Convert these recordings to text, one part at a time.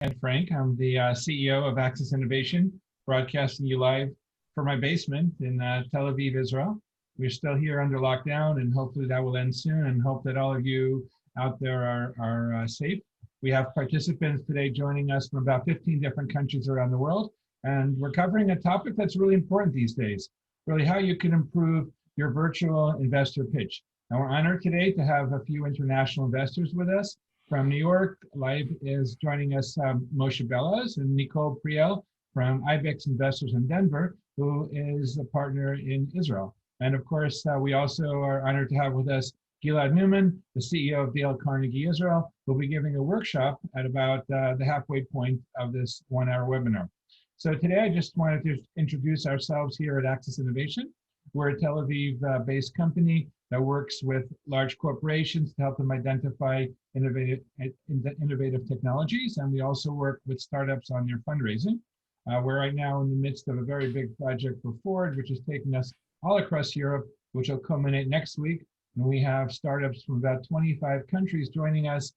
And Frank. I'm the CEO of Access Innovation, broadcasting you live from my basement in Tel Aviv, Israel. We're still here under lockdown, and hopefully that will end soon, and hope that all of you out there are safe. We have participants today joining us from about 15 different countries around the world, and we're covering a topic that's really important these days, really how you can improve your virtual investor pitch. And we're honored today to have a few international investors with us. From New York, live is joining us Moshe Bellows and Nicole Priel from IBEX Investors in Denver, who is a partner in Israel. And of course, we also are honored to have with us Gilad Newman, the CEO of Dale Carnegie Israel, who will be giving a workshop at about the halfway point of this 1-hour webinar. So today I just wanted to introduce ourselves here at Access Innovation. We're a Tel Aviv-based company that works with large corporations to help them identify innovative technologies. And we also work with startups on their fundraising. We're right now in the midst of a very big project for Ford, which is taking us all across Europe, which will culminate next week. And we have startups from about 25 countries joining us,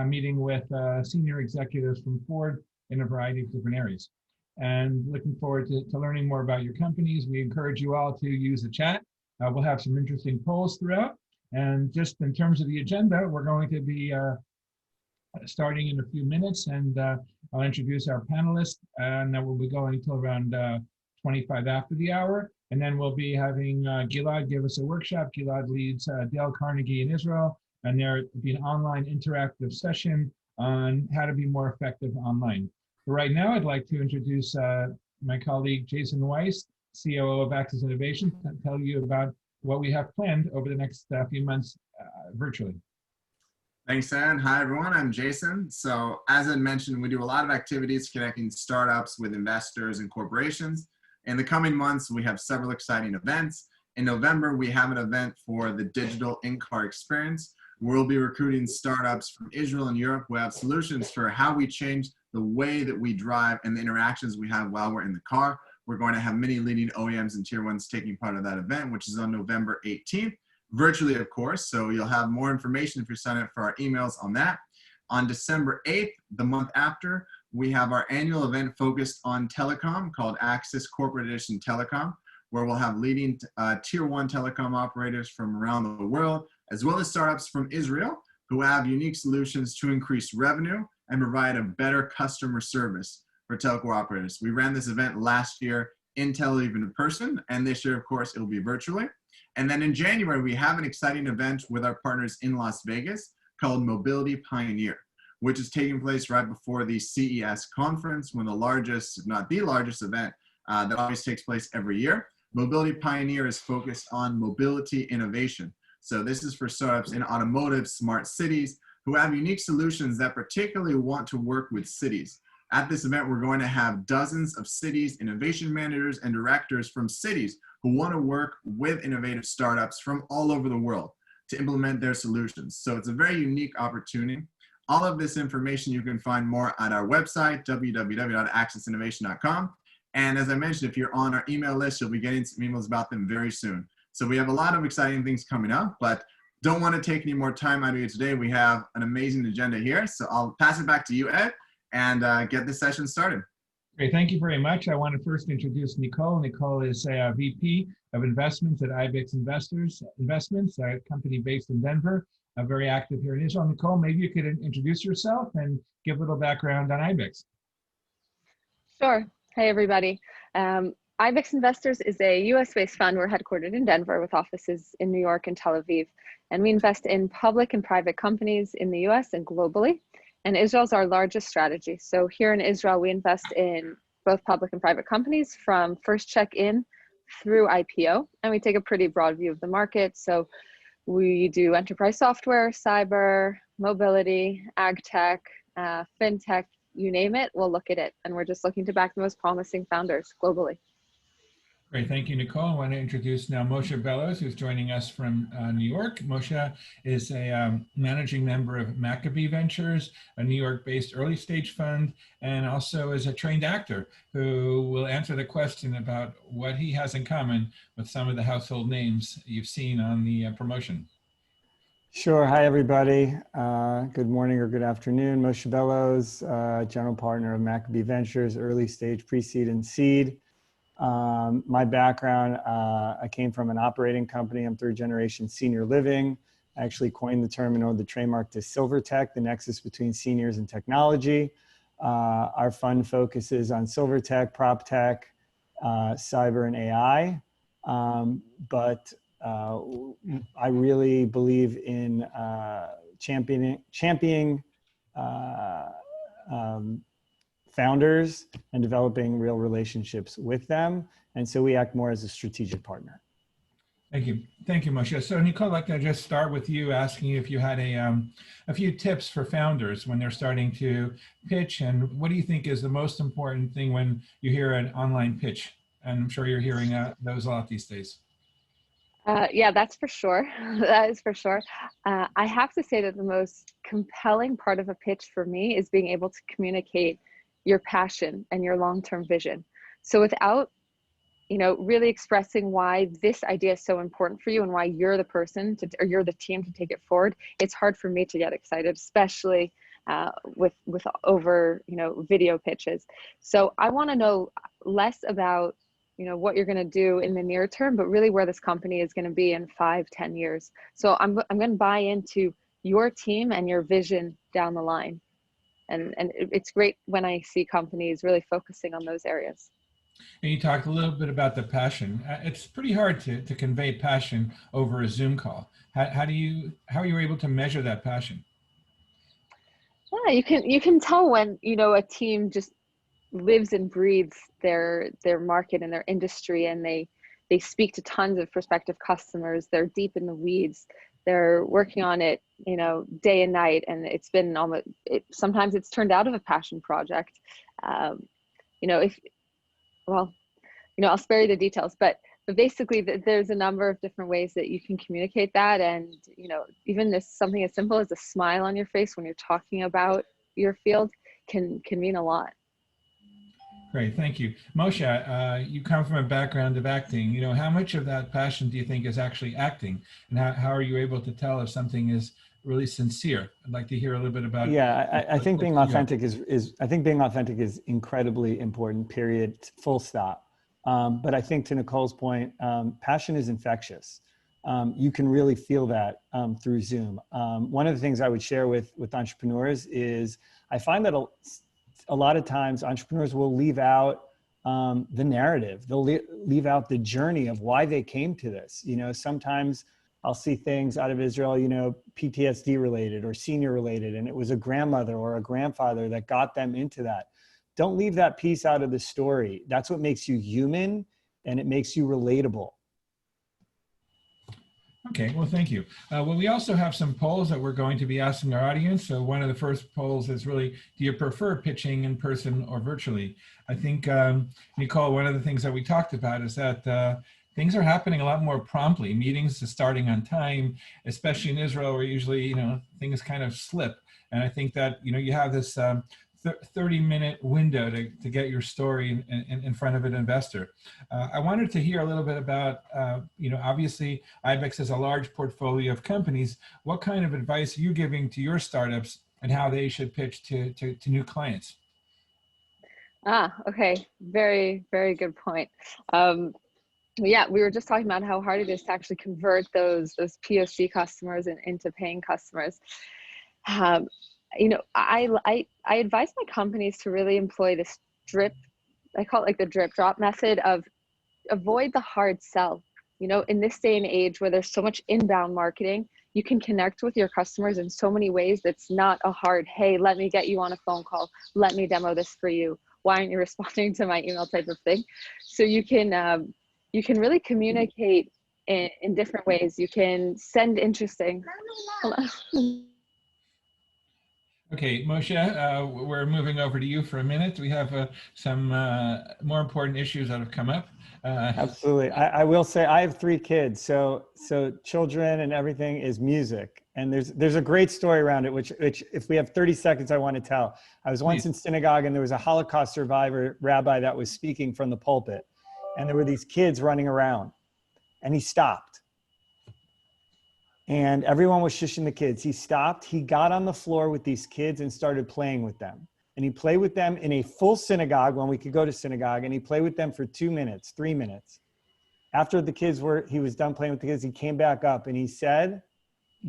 meeting with senior executives from Ford in a variety of different areas. And looking forward to learning more about your companies. We encourage you all to use the chat. We'll have some interesting polls throughout. And just in terms of the agenda, we're going to be starting in a few minutes, and I'll introduce our panelists, and then we'll be going until around 25 after the hour. And then we'll be having Gilad give us a workshop. Gilad leads Dale Carnegie in Israel, and there will be an online interactive session on how to be more effective online. But right now, I'd like to introduce my colleague, Jason Weiss, COO of Access Innovation, to tell you about what we have planned over the next few months virtually. Thanks, Ann. Hi, everyone. I'm Jason. So as I mentioned, we do a lot of activities connecting startups with investors and corporations. In the coming months, we have several exciting events. In November, we have an event for the digital in-car experience. We'll be recruiting startups from Israel and Europe who have solutions for how we change the way that we drive and the interactions we have while we're in the car. We're going to have many leading OEMs and tier ones taking part of that event, which is on November 18th, virtually, of course. So you'll have more information if you sign up for our emails on that. On December 8th, the month after, we have our annual event focused on telecom called Access Corporate Edition Telecom, where we'll have leading tier one telecom operators from around the world, as well as startups from Israel who have unique solutions to increase revenue and provide a better customer service for telco operators. We ran this event last year in Tel Aviv in person, and this year, of course, it will be virtually. And then in January, we have an exciting event with our partners in Las Vegas called Mobility Pioneer, which is taking place right before the CES conference, one of the largest, if not the largest event that always takes place every year. Mobility Pioneer is focused on mobility innovation. So this is for startups in automotive, smart cities, who have unique solutions that particularly want to work with cities. At this event, we're going to have dozens of cities, innovation managers, and directors from cities who want to work with innovative startups from all over the world to implement their solutions. So it's a very unique opportunity. All of this information you can find more at our website, www.accessinnovation.com. And as I mentioned, if you're on our email list, you'll be getting some emails about them very soon. So we have a lot of exciting things coming up, but don't want to take any more time out of you today. We have an amazing agenda here. So I'll pass it back to you, Ed, and get this session started. Great, thank you very much. I want to first introduce Nicole. Nicole is a VP of Investments at IBEX Investments, a company based in Denver, very active here in Israel. Nicole, maybe you could introduce yourself and give a little background on IBEX. Sure. Hey, everybody. IBEX Investors is a US-based fund. We're headquartered in Denver with offices in New York and Tel Aviv. And we invest in public and private companies in the US and globally. And Israel's our largest strategy. So here in Israel, we invest in both public and private companies from first check-in through IPO. And we take a pretty broad view of the market. So we do enterprise software, cyber, mobility, ag tech, fintech, you name it, we'll look at it. And we're just looking to back the most promising founders globally. Great, thank you, Nicole. I want to introduce now Moshe Bellows, who's joining us from New York. Moshe is a managing member of Maccabee Ventures, a New York-based early stage fund, and also is a trained actor who will answer the question about what he has in common with some of the household names you've seen on the promotion. Sure. Hi, everybody. Good morning or good afternoon. Moshe Bellows, general partner of Maccabee Ventures, early stage pre-seed and seed. My background, I came from an operating company. I'm third generation senior living. I actually coined the term and owed the trademark to Silver Tech, the nexus between seniors and technology. Our fund focuses on Silver Tech, prop tech, cyber, and AI. I really believe in championing founders and developing real relationships with them. And so we act more as a strategic partner. Thank you. Thank you, Moshe. So Nicole, I'd like to just start with you, asking you if you had a few tips for founders when they're starting to pitch, and what do you think is the most important thing when you hear an online pitch? And I'm sure you're hearing those a lot these days. Yeah, that's for sure. That is for sure. I have to say that the most compelling part of a pitch for me is being able to communicate your passion and your long-term vision. So without, really expressing why this idea is so important for you and why you're the person to, or you're the team to take it forward, it's hard for me to get excited, especially with over, video pitches. So I want to know less about what you're going to do in the near term, but really where this company is going to be in 5-10 years. So I'm going to buy into your team and your vision down the line. And it's great when I see companies really focusing on those areas. And you talked a little bit about the passion. It's pretty hard to convey passion over a Zoom call. How are you able to measure that passion? Yeah, you can tell when, a team just lives and breathes their market and their industry, and they speak to tons of prospective customers. They're deep in the weeds. They're working on it, day and night, and it's been sometimes it's turned out of a passion project. I'll spare you the details, but basically there's a number of different ways that you can communicate that. And, even something as simple as a smile on your face when you're talking about your field can mean a lot. Great, thank you. Moshe, you come from a background of acting. How much of that passion do you think is actually acting? And how are you able to tell if something is really sincere? I'd like to hear a little bit about. Yeah, I think being authentic is incredibly important, period, full stop. But I think to Nicole's point, passion is infectious. You can really feel that through Zoom. One of the things I would share with entrepreneurs is I find that a lot of times entrepreneurs will leave out the narrative. They'll leave out the journey of why they came to this. Sometimes I'll see things out of Israel, PTSD related or senior related, and it was a grandmother or a grandfather that got them into that. Don't leave that piece out of the story. That's what makes you human, and it makes you relatable. Okay, well, thank you. Well, we also have some polls that we're going to be asking our audience. So one of the first polls is really, do you prefer pitching in person or virtually? I think, Nicole, one of the things that we talked about is that things are happening a lot more promptly. Meetings are starting on time, especially in Israel, where usually, things kind of slip. And I think that, you have this 30-minute window to get your story in front of an investor. I wanted to hear a little bit about, obviously IBEX has a large portfolio of companies. What kind of advice are you giving to your startups and how they should pitch to new clients? Okay. Very, very good point. Yeah, we were just talking about how hard it is to actually convert those POC customers into paying customers. I advise my companies to really employ this I call it like the drip drop method of avoid the hard sell. In this day and age where there's so much inbound marketing, you can connect with your customers in so many ways. That's not a hard, hey, let me get you on a phone call. Let me demo this for you. Why aren't you responding to my email type of thing? So you can really communicate in different ways. You can send interesting. Okay, Moshe, we're moving over to you for a minute. We have some more important issues that have come up. Absolutely. I will say I have 3 kids, so children and everything is music. And there's a great story around it, which if we have 30 seconds, I want to tell. I was once in synagogue and there was a Holocaust survivor rabbi that was speaking from the pulpit. And there were these kids running around and he stopped. and everyone was shushing the kids. He stopped, he got on the floor with these kids and started playing with them. And he played with them in a full synagogue when we could go to synagogue, and he played with them for 2 minutes, 3 minutes. After he was done playing with the kids, he came back up and he said,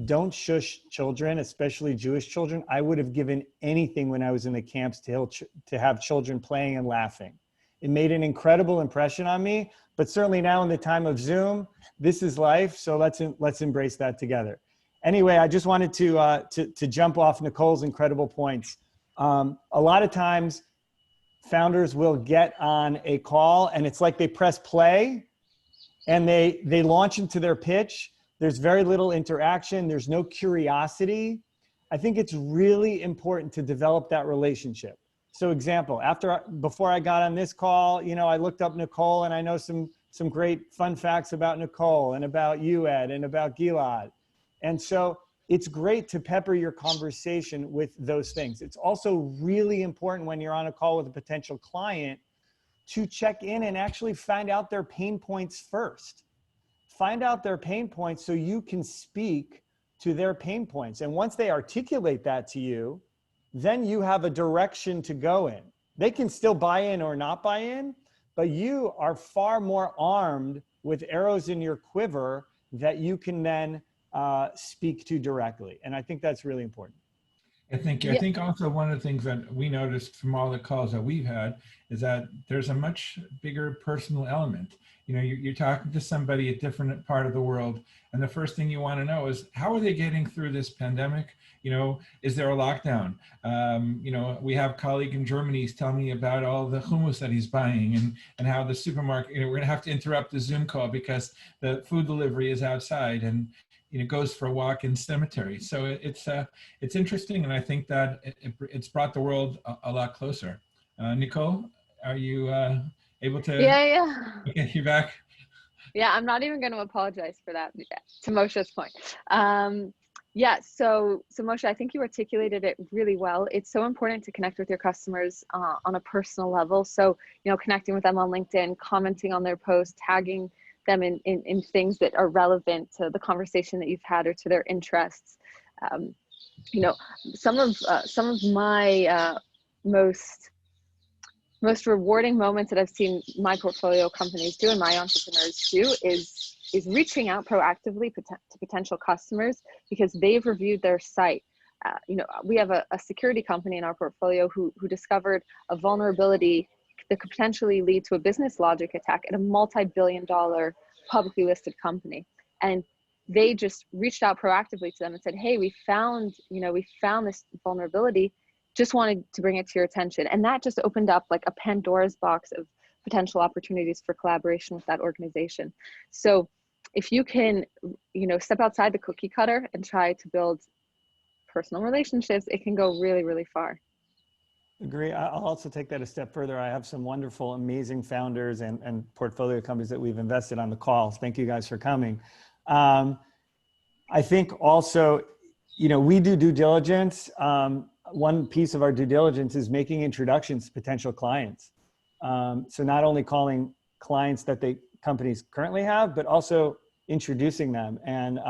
"Don't shush children, especially Jewish children. I would have given anything when I was in the camps to have children playing and laughing." It made an incredible impression on me, but certainly now in the time of Zoom, this is life. So let's embrace that together. Anyway, I just wanted to jump off Nicole's incredible points. A lot of times founders will get on a call and it's like they press play and they launch into their pitch. There's very little interaction. There's no curiosity. I think it's really important to develop that relationship. So example, before I got on this call, I looked up Nicole and I know some great fun facts about Nicole and about you, Ed, and about Gilad. And so it's great to pepper your conversation with those things. It's also really important when you're on a call with a potential client to check in and actually find out their pain points first. Find out their pain points so you can speak to their pain points. And once they articulate that to you, then you have a direction to go in. They can still buy in or not buy in, but you are far more armed with arrows in your quiver that you can then speak to directly. And I think that's really important. I think also one of the things that we noticed from all the calls that we've had is that there's a much bigger personal element. You're talking to somebody at a different part of the world, and the first thing you want to know is, how are they getting through this pandemic? Is there a lockdown? We have a colleague in Germany, he's telling me about all the hummus that he's buying and how the supermarket, we're going to have to interrupt the Zoom call because the food delivery is outside, and goes for a walk in cemetery. So it's interesting, and I think that it's brought the world a lot closer. Nicole, are you able to? Yeah. Okay, you're back. Yeah, I'm not even going to apologize for that. To Moshe's point. So Moshe, I think you articulated it really well. It's so important to connect with your customers on a personal level. So, connecting with them on LinkedIn, commenting on their posts, tagging them in things that are relevant to the conversation that you've had or to their interests. Some of my most rewarding moments that I've seen my portfolio companies do and my entrepreneurs do is reaching out proactively to potential customers because they've reviewed their site. We have a security company in our portfolio who discovered a vulnerability that could potentially lead to a business logic attack at a multi-billion-dollar publicly listed company. And they just reached out proactively to them and said, "Hey, we found this vulnerability, just wanted to bring it to your attention." And that just opened up like a Pandora's box of potential opportunities for collaboration with that organization. So if you can, step outside the cookie cutter and try to build personal relationships, it can go really, really far. Agree. I'll also take that a step further. I have some wonderful, amazing founders and portfolio companies that we've invested on the calls. Thank you guys for coming. I think also, we do due diligence. One piece of our due diligence is making introductions to potential clients. So not only calling clients that companies currently have, but also introducing them. And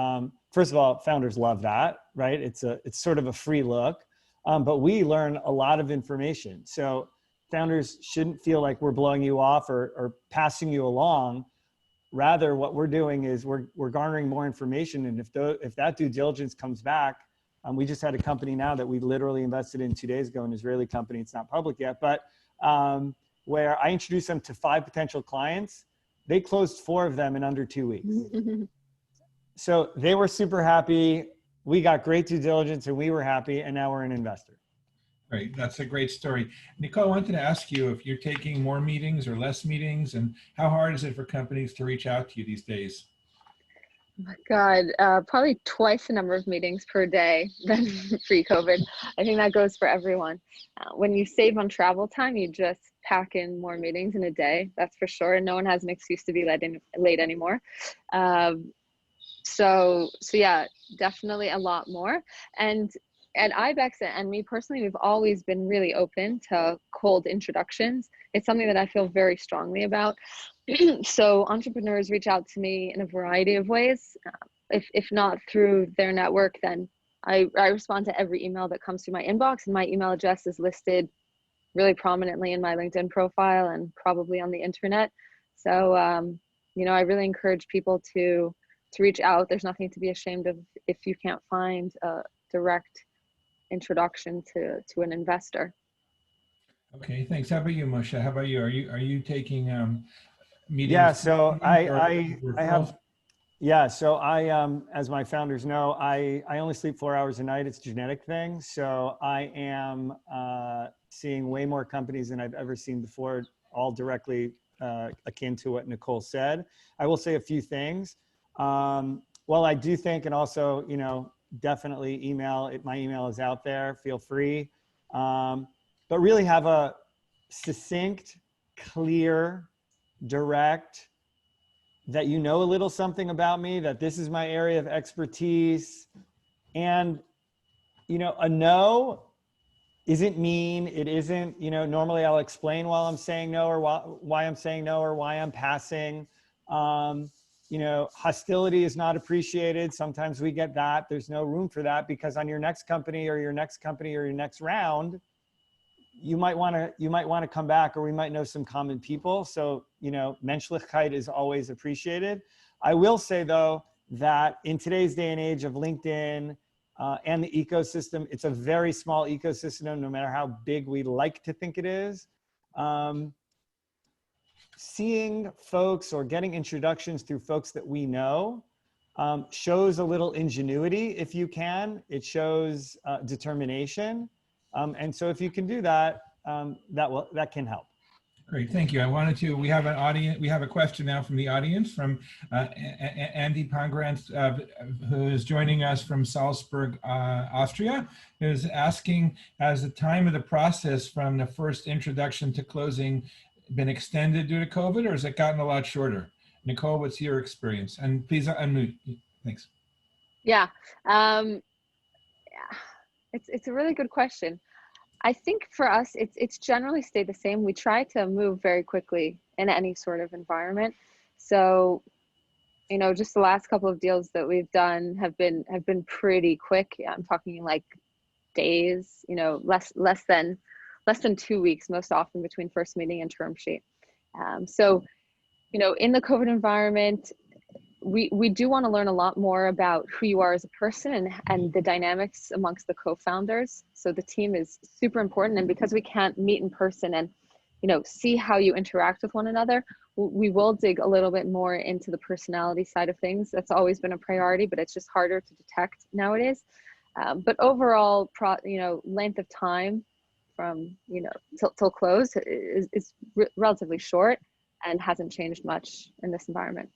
first of all, founders love that, right? It's sort of a free look. But we learn a lot of information. So founders shouldn't feel like we're blowing you off or passing you along. Rather, what we're doing is we're garnering more information. And if that due diligence comes back, we just had a company now that we literally invested in 2 days ago, an Israeli company. It's not public yet, but where I introduced them to 5 potential clients. They closed 4 of them in under 2 weeks. So they were super happy. We got great due diligence and we were happy, and now we're an investor. Great, that's a great story. Nicole, I wanted to ask you if you're taking more meetings or less meetings, and how hard is it for companies to reach out to you these days? Oh my God, probably twice the number of meetings per day than pre-COVID. I think that goes for everyone. When you save on travel time, you just pack in more meetings in a day, that's for sure. And no one has an excuse to be late anymore. So yeah, definitely a lot more. And at Ibex and me personally, we've always been really open to cold introductions. It's something that I feel very strongly about. So entrepreneurs reach out to me in a variety of ways. if not through their network, then I respond to every email that comes through my inbox, and my email address is listed really prominently in my LinkedIn profile and probably on the internet. So, I really encourage people to reach out. There's nothing to be ashamed of if you can't find a direct introduction to an investor. Okay, thanks. How about you, Moshe? How about you? Are you taking meetings? Yeah, so or I have, yeah, so as my founders know, I only sleep 4 hours a night. It's a genetic thing. So I am seeing way more companies than I've ever seen before, all directly akin to what Nicole said. I will say a few things. Well, I do think, and also, definitely email, my email is out there, feel free. But really have a succinct, clear, direct, that a little something about me, that this is my area of expertise. And, a no isn't mean. It isn't, normally I'll explain while I'm saying no, or why I'm saying no, or why I'm passing. Hostility is not appreciated. Sometimes we get that. There's no room for that, because on your next company or your next round, you might want to come back, or we might know some common people. So, Menschlichkeit is always appreciated. I will say, though, that in today's day and age of LinkedIn and the ecosystem, it's a very small ecosystem, no matter how big we like to think it is. Seeing folks or getting introductions through folks that we know shows a little ingenuity, if you can. It shows determination. And so if you can do that, that can help. Great, thank you. We have a question now from the audience from Andy Pongrant, who is joining us from Salzburg, Austria, who's asking, has the time of the process from the first introduction to closing been extended due to COVID, or has it gotten a lot shorter? Nicole, what's your experience? And please unmute. Thanks. Yeah, it's a really good question. I think for us, it's generally stayed the same. We try to move very quickly in any sort of environment. So, just the last couple of deals that we've done have been pretty quick. I'm talking like days, less than 2 weeks most often between first meeting and term sheet. So, in the COVID environment, we do want to learn a lot more about who you are as a person and the dynamics amongst the co-founders. So the team is super important. And because we can't meet in person and, see how you interact with one another, we will dig a little bit more into the personality side of things. That's always been a priority, but it's just harder to detect nowadays. But overall, length of time from, till close is relatively short and hasn't changed much in this environment.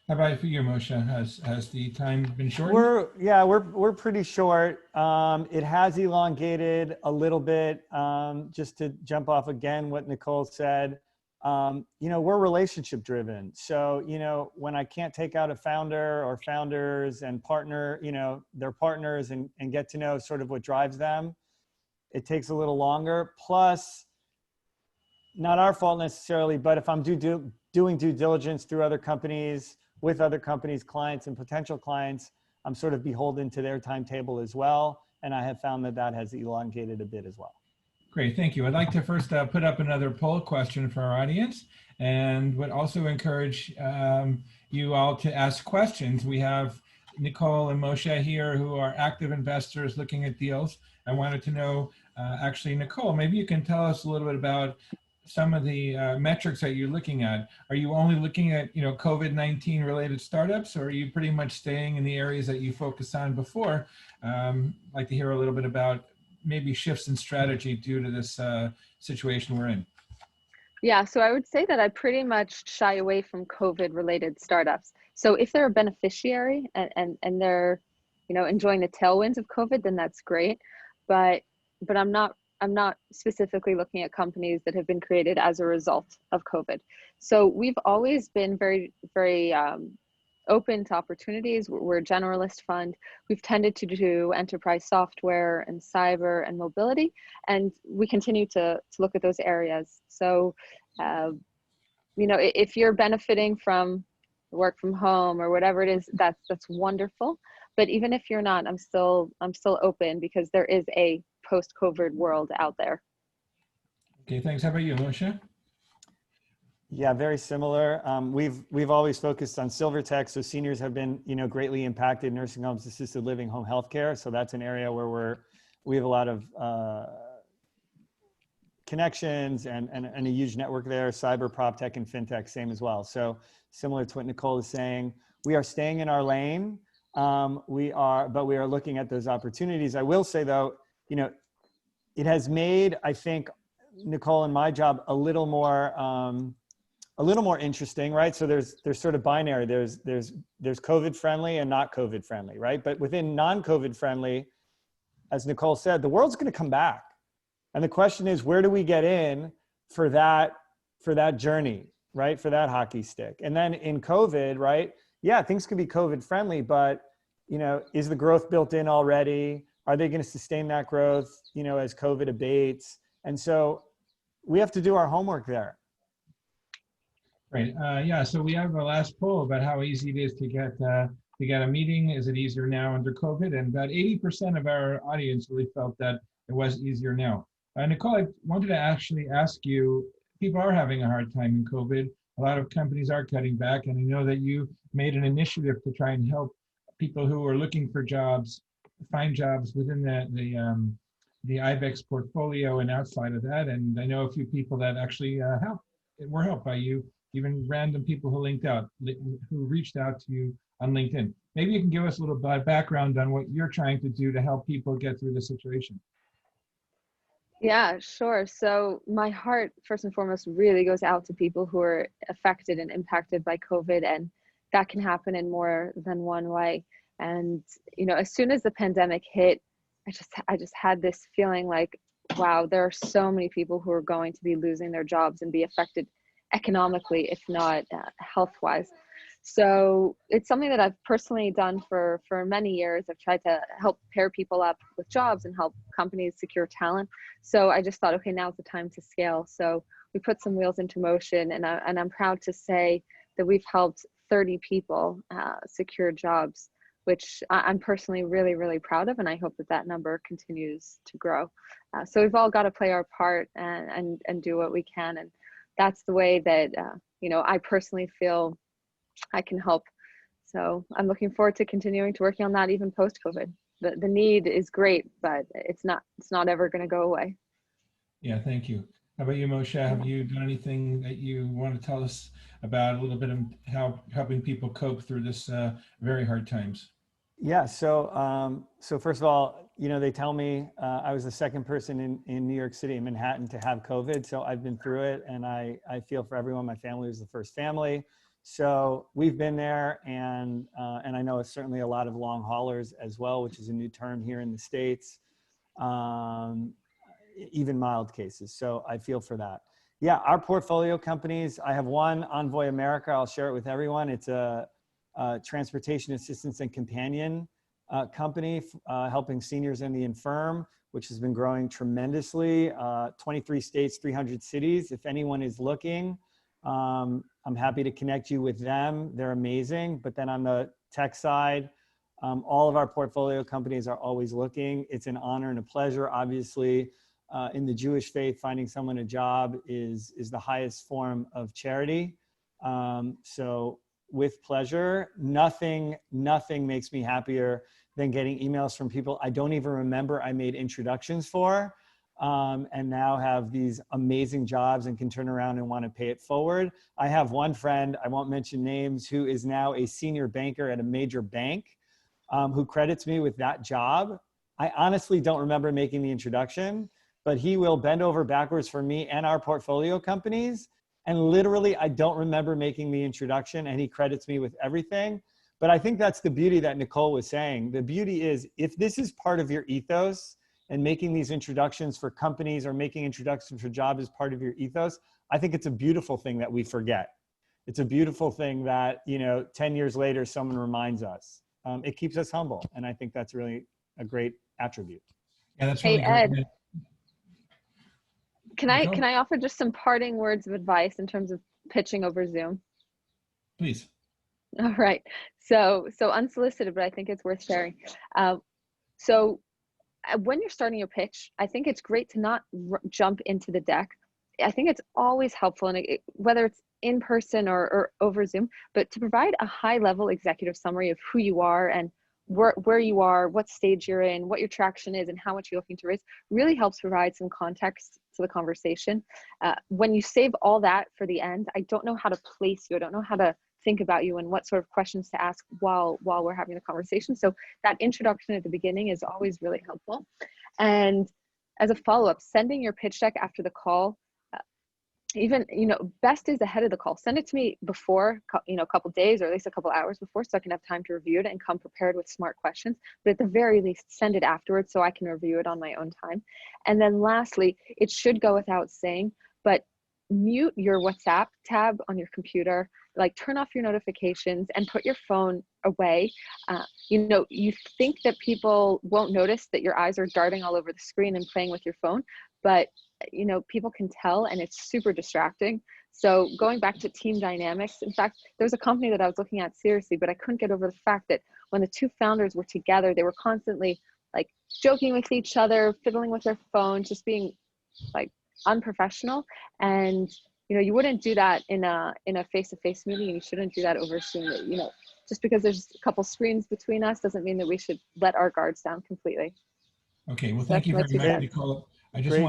How about for you, Moshe? Has the time been shortened? We're pretty short. It has elongated a little bit. Just to jump off again what Nicole said, we're relationship driven. So, when I can't take out a founder or founders and partner, their partners and get to know sort of what drives them, it takes a little longer. Plus, not our fault necessarily, but if I'm doing due diligence through other companies, with other companies, clients and potential clients, I'm sort of beholden to their timetable as well. And I have found that has elongated a bit as well. Great, thank you. I'd like to first put up another poll question for our audience, and would also encourage you all to ask questions. We have Nicole and Moshe here, who are active investors looking at deals. I wanted to know, actually, Nicole, maybe you can tell us a little bit about some of the metrics that you're looking at. Are you only looking at, COVID-19 related startups, or are you pretty much staying in the areas that you focused on before? I'd like to hear a little bit about maybe shifts in strategy due to this situation we're in. Yeah, so I would say that I pretty much shy away from COVID related startups. So if they're a beneficiary and they're, enjoying the tailwinds of COVID, then that's great. But I'm not specifically looking at companies that have been created as a result of COVID. So we've always been very, very open to opportunities. We're a generalist fund. We've tended to do enterprise software and cyber and mobility, and we continue to look at those areas. So, if you're benefiting from work from home or whatever it is, that's wonderful. But even if you're not, I'm still open, because there is a post-COVID world out there. Okay, thanks. How about you, Moshe? Yeah, very similar. We've always focused on silver tech, so seniors have been, greatly impacted. Nursing homes, assisted living, home healthcare. So that's an area where we have a lot of connections and a huge network there. Cyber, prop tech, and fintech, same as well. So similar to what Nicole is saying, we are staying in our lane. But we are looking at those opportunities. I will say though, it has made, I think, Nicole and my job a little more interesting, right? So there's sort of binary. There's COVID friendly and not COVID friendly, right? But within non-COVID friendly, as Nicole said, the world's going to come back. And the question is, where do we get in for that journey, right? For that hockey stick. And then in COVID, right? Yeah, things can be COVID friendly, but is the growth built in already? Are they going to sustain that growth, as COVID abates? And so we have to do our homework there. Right. Yeah. So we have a last poll about how easy it is to get a meeting. Is it easier now under COVID? And about 80% of our audience really felt that it was easier now. Nicole, I wanted to actually ask you, people are having a hard time in COVID. A lot of companies are cutting back, and I know that you made an initiative to try and help people who are looking for jobs find jobs within the IBEX portfolio and outside of that. And I know a few people that actually were helped by you, even random people who reached out to you on LinkedIn. Maybe you can give us a little background on what you're trying to do to help people get through the situation. Yeah, sure. So my heart, first and foremost, really goes out to people who are affected and impacted by COVID, and that can happen in more than one way. And as soon as the pandemic hit, I just had this feeling like, wow, there are so many people who are going to be losing their jobs and be affected economically, if not health-wise. So it's something that I've personally done for many years. I've tried to help pair people up with jobs and help companies secure talent. So I just thought, okay, now's the time to scale. So we put some wheels into motion, and I'm proud to say that we've helped 30 people secure jobs, which I'm personally really, really proud of. And I hope that number continues to grow. So we've all got to play our part and do what we can. And that's the way that, I personally feel I can help. So I'm looking forward to continuing to working on that even post-COVID. The need is great, but it's not ever going to go away. Yeah, thank you. How about you, Moshe? Have you done anything that you want to tell us about, a little bit of how helping people cope through this very hard times? Yeah. So first of all, they tell me I was the second person in New York City, in Manhattan, to have COVID. So I've been through it, and I feel for everyone. My family was the first family. So we've been there, and I know it's certainly a lot of long haulers as well, which is a new term here in the States, even mild cases. So I feel for that. Yeah, our portfolio companies, I have one, Envoy America. I'll share it with everyone. It's a transportation assistance and companion company helping seniors and the infirm, which has been growing tremendously. 23 states, 300 cities. If anyone is looking, I'm happy to connect you with them. They're amazing. But then on the tech side, all of our portfolio companies are always looking. It's an honor and a pleasure. Obviously, in the Jewish faith, finding someone a job is the highest form of charity. So with pleasure, nothing makes me happier than getting emails from people I don't even remember I made introductions for, and now have these amazing jobs and can turn around and want to pay it forward. I have one friend, I won't mention names, who is now a senior banker at a major bank, who credits me with that job. I honestly don't remember making the introduction, but he will bend over backwards for me and our portfolio companies. And literally, I don't remember making the introduction, and he credits me with everything. But I think that's the beauty that Nicole was saying. The beauty is, if this is part of your ethos, and making these introductions for companies or making introductions for jobs is part of your ethos, I think it's a beautiful thing that we forget. It's a beautiful thing that, 10 years later, someone reminds us. It keeps us humble. And I think that's really a great attribute. Yeah, that's really Hey, Ed, great. can I offer just some parting words of advice in terms of pitching over Zoom? Please. All right. So unsolicited, but I think it's worth sharing. Uh, so when you're starting your pitch, I think it's great to not jump into the deck. I think it's always helpful, and whether it's in person or over Zoom, but to provide a high level executive summary of who you are and where you are, what stage you're in, what your traction is, and how much you're looking to raise really helps provide some context to the conversation. When you save all that for the end, I don't know how to place you. I don't know how to think about you and what sort of questions to ask while we're having the conversation. So that introduction at the beginning is always really helpful. And as a follow-up, sending your pitch deck after the call, even, best is ahead of the call. Send it to me before, a couple days or at least a couple hours before, so I can have time to review it and come prepared with smart questions. But at the very least, send it afterwards so I can review it on my own time. And then lastly, it should go without saying, but mute your WhatsApp tab on your computer, like turn off your notifications and put your phone away. You think that people won't notice that your eyes are darting all over the screen and playing with your phone, but people can tell, and it's super distracting. So going back to team dynamics, in fact, there was a company that I was looking at seriously, but I couldn't get over the fact that when the two founders were together, they were constantly like joking with each other, fiddling with their phones, just being like unprofessional. And you wouldn't do that in a face-to-face meeting, and you shouldn't do that over Zoom. Just because there's a couple screens between us doesn't mean that we should let our guards down completely. Okay, well, thank you very much, Nicole. I just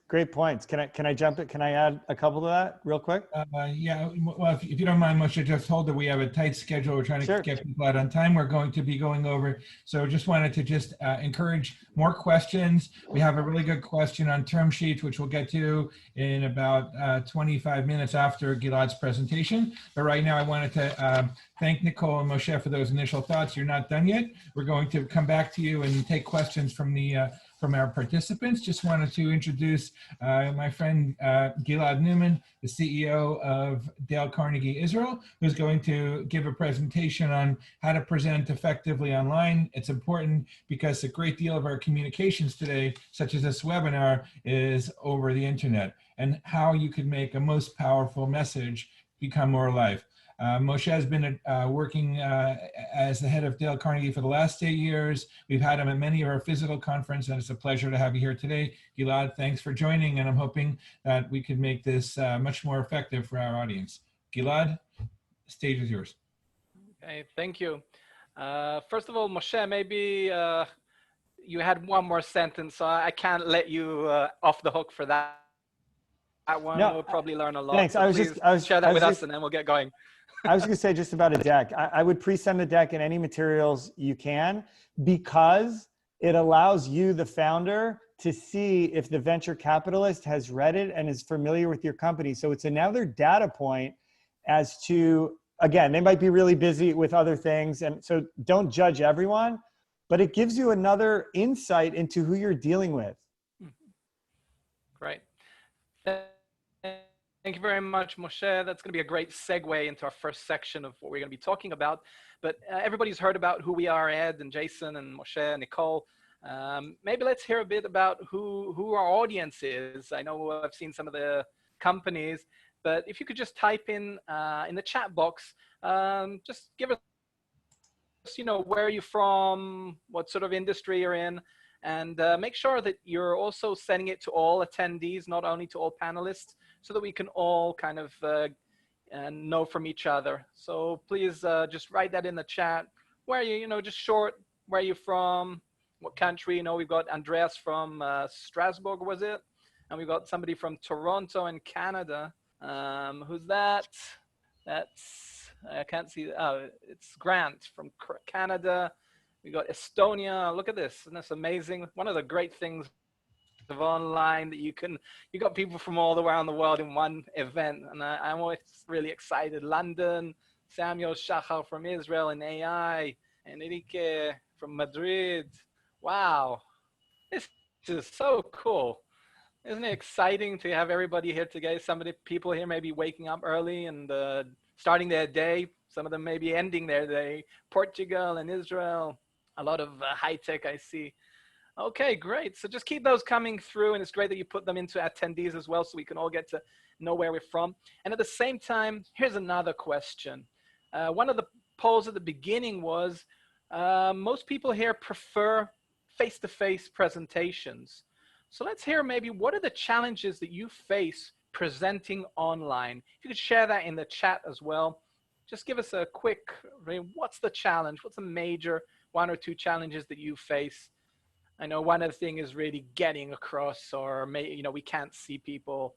great points. Can I jump it? Can I add a couple to that real quick? Yeah, well, if you don't mind, Moshe, just hold that we have a tight schedule. We're trying to get people out on time. We're going to be going over. So just wanted to encourage more questions. We have a really good question on term sheets, which we'll get to in about 25 minutes after Gilad's presentation. But right now I wanted to thank Nicole and Moshe for those initial thoughts. You're not done yet. We're going to come back to you and take questions from our participants. Just wanted to introduce my friend Gilad Newman, the CEO of Dale Carnegie Israel, who's going to give a presentation on how to present effectively online. It's important because a great deal of our communications today, such as this webinar, is over the internet, and how you can make a most powerful message become more alive. Moshe has been working as the head of Dale Carnegie for the last 8 years. We've had him at many of our physical conferences, and it's a pleasure to have you here today. Gilad, thanks for joining, and I'm hoping that we can make this much more effective for our audience. Gilad, the stage is yours. Okay, thank you. First of all, Moshe, maybe you had one more sentence, so I can't let you off the hook for that one. No, we'll probably learn a lot. Thanks. So I was share that with us, and then we'll get going. I was going to say just about a deck. I would pre-send the deck and any materials you can, because it allows you, the founder, to see if the venture capitalist has read it and is familiar with your company. So it's another data point as to, again, they might be really busy with other things. And so don't judge everyone, but it gives you another insight into who you're dealing with. Great. Thank you very much, Moshe. That's going to be a great segue into our first section of what we're going to be talking about. But everybody's heard about who we are, Ed and Jason and Moshe and Nicole. Maybe let's hear a bit about who our audience is. I know I've seen some of the companies, but if you could just type in the chat box, just give us, where are you from, what sort of industry you're in, and make sure that you're also sending it to all attendees, not only to all panelists, so that we can all kind of know from each other. So please just write that in the chat. Where are you, just short, where are you from, what country? We've got Andreas from Strasbourg, was it? And we've got somebody from Toronto in Canada. Who's that? That's, I can't see, it's Grant from Canada. We got Estonia. Look at this, isn't this amazing? One of the great things of online that you got people from all around the world in one event, and I'm always really excited. London, Samuel Shachar from Israel in AI, Enrique from Madrid. Wow, this is so cool. Isn't it exciting to have everybody here today? Some of the people here may be waking up early and starting their day. Some of them may be ending their day. Portugal and Israel, a lot of high tech I see. Okay, great. So just keep those coming through, and it's great that you put them into attendees as well, so we can all get to know where we're from. And at the same time, here's another question. One of the polls at the beginning was most people here prefer face-to-face presentations. So let's hear maybe what are the challenges that you face presenting online. If you could share that in the chat as well. Just give us a quick, what's the challenge? What's the major 1 or 2 challenges that you face? I know one of the things is really getting across, or maybe, we can't see people,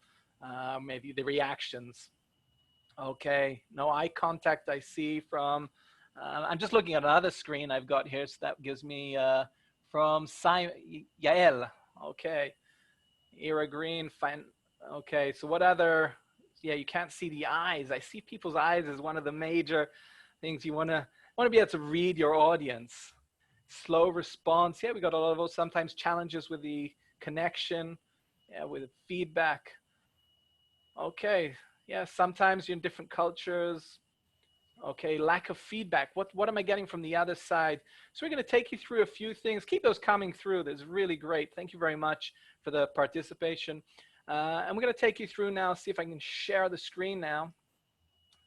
maybe the reactions. Okay, no eye contact I see from, I'm just looking at another screen I've got here, so that gives me from Simon, Yael, okay, Ira Green, fine, okay, so what other, yeah, you can't see the eyes. I see people's eyes as one of the major things you want to be able to read your audience. Slow response, yeah, we got a lot of those, sometimes challenges with the connection, yeah, with feedback. Okay, yeah, sometimes you're in different cultures. Okay, lack of feedback. What am I getting from the other side? So we're going to take you through a few things. Keep those coming through. That's really great. Thank you very much for the participation. And we're going to take you through now, see if I can share the screen now.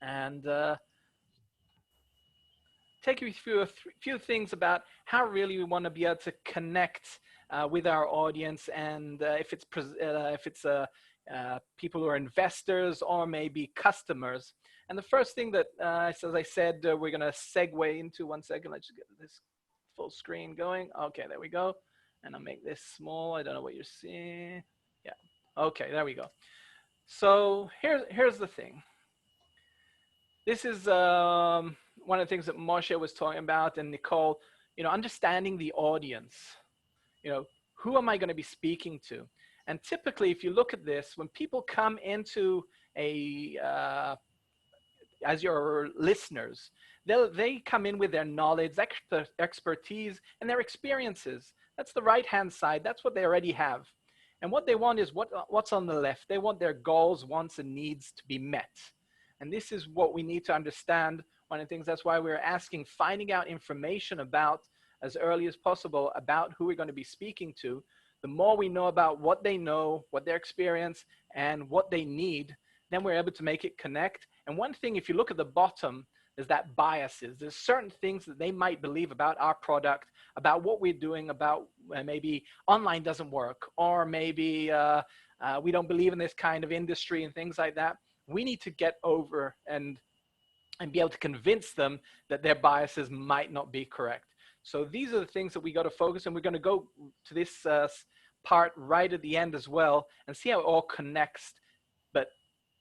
And take you through a few things about how really we want to be able to connect with our audience, and if it's people who are investors or maybe customers. And the first thing that, as I said, we're going to segue into, one second, let's just get this full screen going. Okay, there we go. And I'll make this small. I don't know what you're seeing. Yeah, okay, there we go. So here's the thing. This is one of the things that Moshe was talking about, and Nicole, understanding the audience. Who am I going to be speaking to? And typically, if you look at this, when people come into as your listeners, they come in with their knowledge, expertise, and their experiences. That's the right-hand side. That's what they already have. And what they want is what's on the left. They want their goals, wants, and needs to be met. And this is what we need to understand. One of the things, that's why we're asking, finding out information about, as early as possible, about who we're going to be speaking to. The more we know about what they know, what their experience, and what they need, then we're able to make it connect. And one thing, if you look at the bottom, is that biases. There's certain things that they might believe about our product, about what we're doing, about maybe online doesn't work, or maybe we don't believe in this kind of industry and things like that. We need to get over and be able to convince them that their biases might not be correct. So these are the things that we got to focus, and we're going to go to this part right at the end as well and see how it all connects. But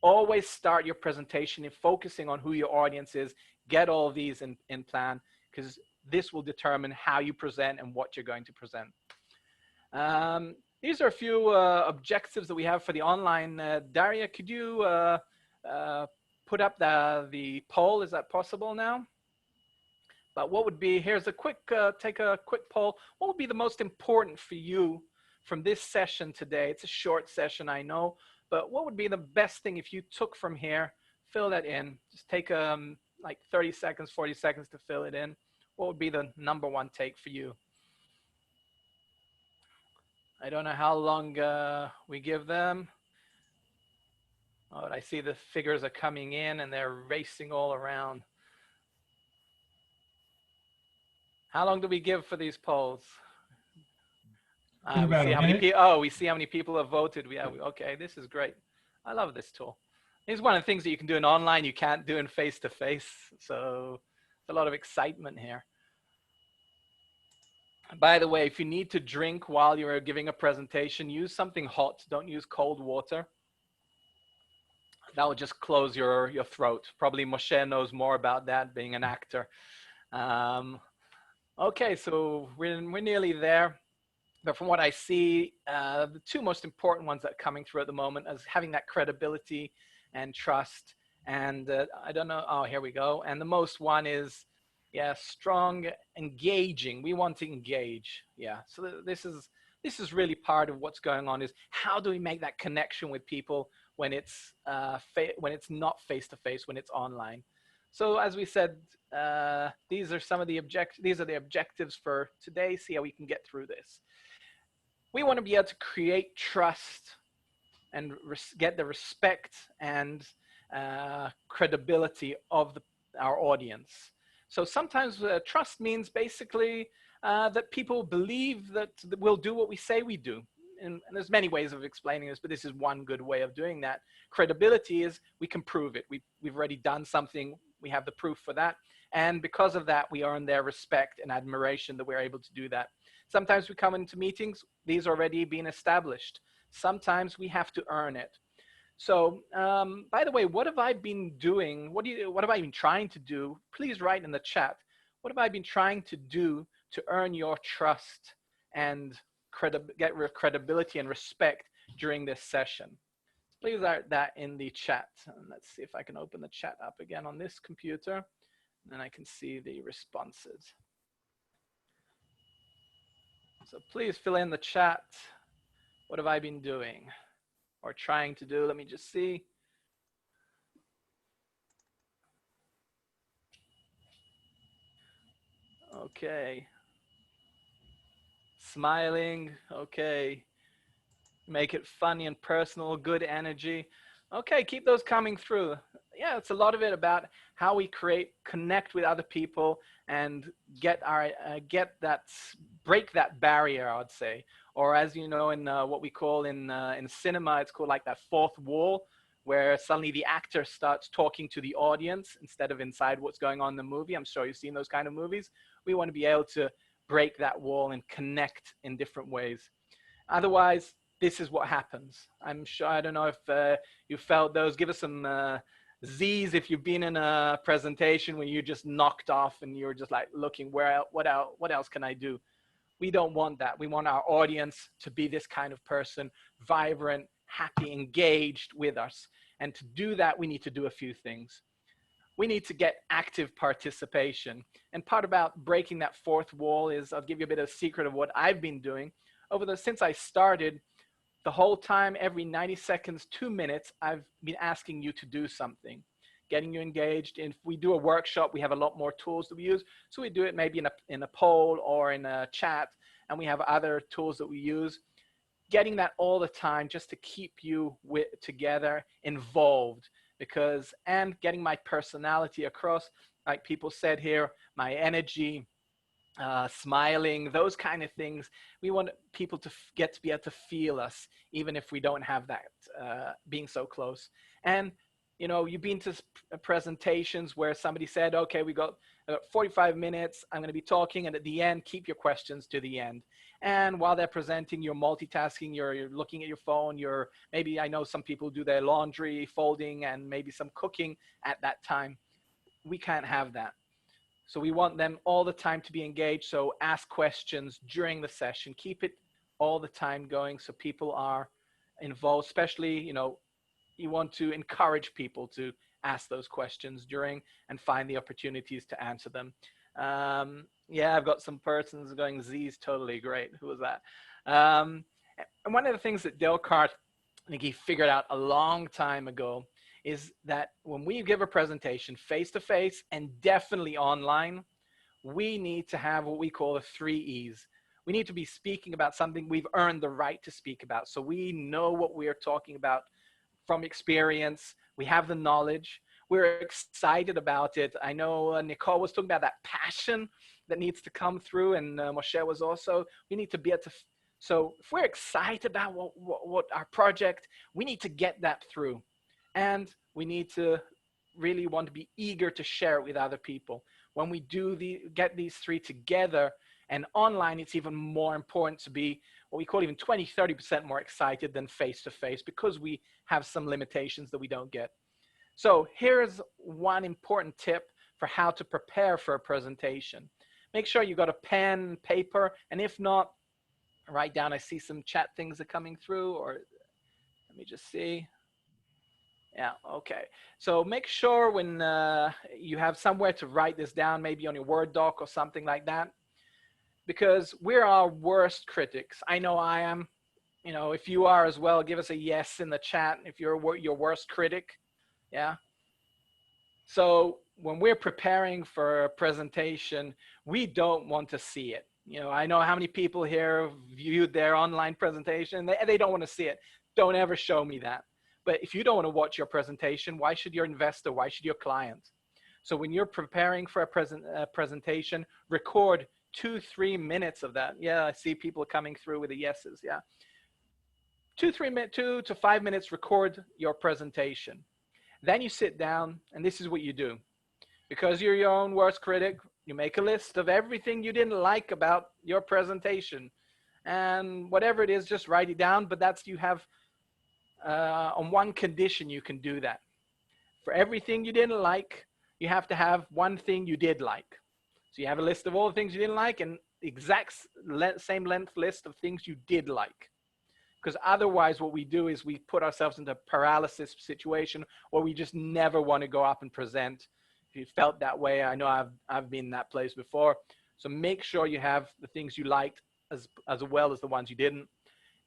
always start your presentation in focusing on who your audience is. Get all of these in plan, because this will determine how you present and what you're going to present. These are a few objectives that we have for the online. Daria, could you put up the poll? Is that possible now? But what would be, here's a quick, take a quick poll. What would be the most important for you from this session today? It's a short session, I know, but what would be the best thing if you took from here? Fill that in. Just take like 30 seconds, 40 seconds to fill it in. What would be the #1 take for you? I don't know how long we give them. Oh, I see the figures are coming in and they're racing all around. How long do we give for these polls? We see how many people. Oh, we see how many people have voted. Okay, this is great. I love this tool. It's one of the things that you can do in online, you can't do in face-to-face. So there's a lot of excitement here. By the way, if you need to drink while you're giving a presentation, use something hot. Don't use cold water. That will just close your throat. Probably Moshe knows more about that, being an actor. Okay, so we're nearly there. But from what I see, the 2 most important ones that are coming through at the moment is having that credibility and trust. And I don't know, oh, here we go. And the most one is, yeah, strong, engaging. We want to engage. Yeah, so this is really part of what's going on, is how do we make that connection with people when it's not face-to-face, when it's online. So as we said, these are some of the objectives for today. See how we can get through this. We want to be able to create trust and get the respect and credibility of our audience. So sometimes trust means basically that people believe that we'll do what we say we do. And there's many ways of explaining this, but this is one good way of doing that. Credibility is we can prove it. We've already done something. We have the proof for that. And because of that, we earn their respect and admiration that we're able to do that. Sometimes we come into meetings, these already been established. Sometimes we have to earn it. So, by the way, what have I been doing? What have I been trying to do? Please write in the chat. What have I been trying to do to earn your trust and get credibility and respect during this session? Please write that in the chat. And let's see if I can open the chat up again on this computer. And I can see the responses. So please fill in the chat. What have I been doing or trying to do? Let me just see. Okay. Smiling. Okay. Make it funny and personal, good energy. Okay, keep those coming through. Yeah, it's a lot of it about how we connect with other people and break that barrier, I'd say. Or as you know, in what we call in cinema, it's called like that fourth wall, where suddenly the actor starts talking to the audience instead of inside what's going on in the movie. I'm sure you've seen those kind of movies. We want to be able to break that wall and connect in different ways. Otherwise, this is what happens. I'm sure, I don't know if you felt those. Give us some Z's if you've been in a presentation where you just knocked off and you're just like looking, what else can I do? We don't want that. We want our audience to be this kind of person, vibrant, happy, engaged with us. And to do that, we need to do a few things. We need to get active participation. And part about breaking that fourth wall is, I'll give you a bit of a secret of what I've been doing. Since I started, the whole time, every 90 seconds, 2 minutes, I've been asking you to do something, getting you engaged. And if we do a workshop, we have a lot more tools that we use. So we do it maybe in a poll or in a chat, and we have other tools that we use. Getting that all the time just to keep you together, involved, and getting my personality across, like people said here, my energy, smiling, those kind of things. We want people to be able to feel us, even if we don't have that being so close. And you know, you've been to presentations where somebody said, okay, we got 45 minutes, I'm going to be talking, and at the end, keep your questions to the end. And while they're presenting, you're multitasking, you're looking at your phone, maybe, I know some people do their laundry, folding, and maybe some cooking at that time. We can't have that. So we want them all the time to be engaged. So ask questions during the session, keep it all the time going so people are involved, especially, you know, you want to encourage people to ask those questions during and find the opportunities to answer them. Yeah, I've got some persons going, Z's totally great. Who was that? And one of the things that Dale Cart, I think he figured out a long time ago, is that when we give a presentation face-to-face and definitely online, we need to have what we call the 3 E's. We need to be speaking about something we've earned the right to speak about. So we know what we're talking about from experience. We have the knowledge. We're excited about it. I know Nicole was talking about that passion that needs to come through, and Moshe was also. We need to be able to. So if we're excited about what our project, we need to get that through. And we need to really want to be eager to share it with other people. When we do get these 3 together, and online, it's even more important to be what we call even 20, 30% more excited than face-to-face, because we have some limitations that we don't get. So here's one important tip for how to prepare for a presentation. Make sure you got a pen, paper, and if not, write down. I see some chat things are coming through, or let me just see. Yeah, okay. So make sure when you have somewhere to write this down, maybe on your Word doc or something like that, because we're our worst critics. I know I am. You know, if you are as well, give us a yes in the chat if you're your worst critic. Yeah. So when we're preparing for a presentation, we don't want to see it. You know, I know how many people here viewed their online presentation. They don't want to see it. Don't ever show me that. But if you don't want to watch your presentation, why should your investor, why should your client? So when you're preparing for a presentation, record 2-3 minutes of that. Yeah, I see people coming through with the yeses. Yeah. 2 to 5 minutes, record your presentation. Then you sit down, and this is what you do. Because you're your own worst critic, you make a list of everything you didn't like about your presentation. And whatever it is, just write it down. But that's, you have, on one condition, you can do that. For everything you didn't like, you have to have one thing you did like. So you have a list of all the things you didn't like and exact same length list of things you did like. Because otherwise what we do is we put ourselves into a paralysis situation where we just never want to go up and present. If you felt that way, I know I've been in that place before. So make sure you have the things you liked as well as the ones you didn't.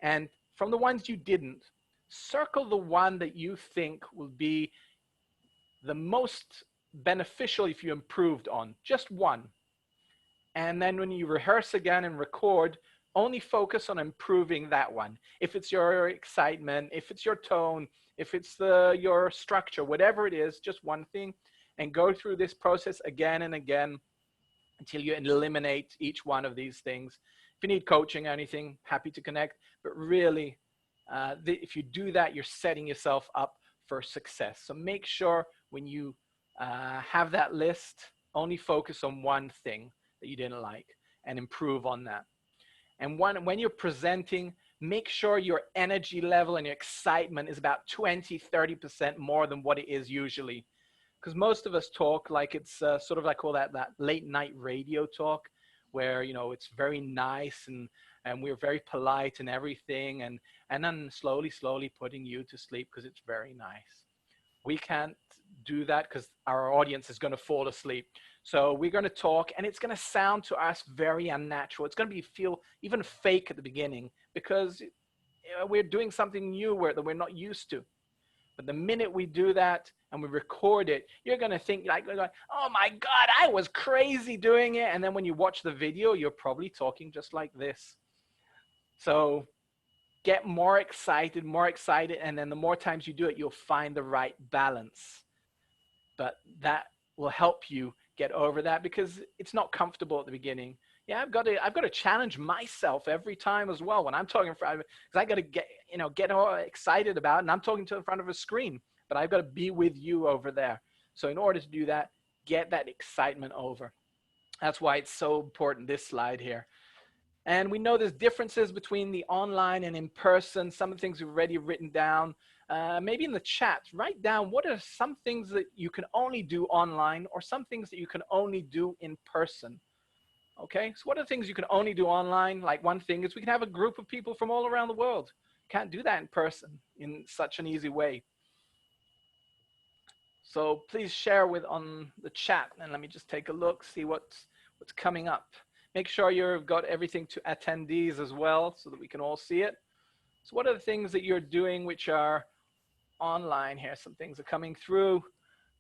And from the ones you didn't, circle the one that you think will be the most beneficial if you improved on, just one. And then when you rehearse again and record, only focus on improving that one. If it's your excitement, if it's your tone, if it's your structure, whatever it is, just one thing, and go through this process again and again until you eliminate each one of these things. If you need coaching or anything, happy to connect. But really, if you do that, you're setting yourself up for success. So make sure when you have that list, only focus on one thing that you didn't like and improve on that. And when you're presenting, make sure your energy level and your excitement is about 20-30% more than what it is usually. Because most of us talk like it's sort of, I call that late night radio talk, where, you know, it's very nice and we're very polite and everything, and then slowly putting you to sleep because it's very nice. We can't do that because our audience is going to fall asleep. So we're going to talk, and it's going to sound to us very unnatural. It's going to feel even fake at the beginning because we're doing something new that we're not used to. But the minute we do that and we record it, you're going to think like, oh my God, I was crazy doing it. And then when you watch the video, you're probably talking just like this. So get more excited. And then the more times you do it, you'll find the right balance. But that will help you get over that because it's not comfortable at the beginning. Yeah, I've got to challenge myself every time as well when I'm talking in front of it, because I got to get all excited about it, and I'm talking to in front of a screen, but I've got to be with you over there. So in order to do that, get that excitement over. That's why it's so important, this slide here. And we know there's differences between the online and in person. Some of the things we've already written down. Maybe in the chat, write down what are some things that you can only do online or some things that you can only do in person. Okay, so what are the things you can only do online? Like one thing is we can have a group of people from all around the world. Can't do that in person in such an easy way. So please share on the chat, and let me just take a look, see what's coming up. Make sure you've got everything to attendees as well so that we can all see it. So what are the things that you're doing which are online here? Some things are coming through.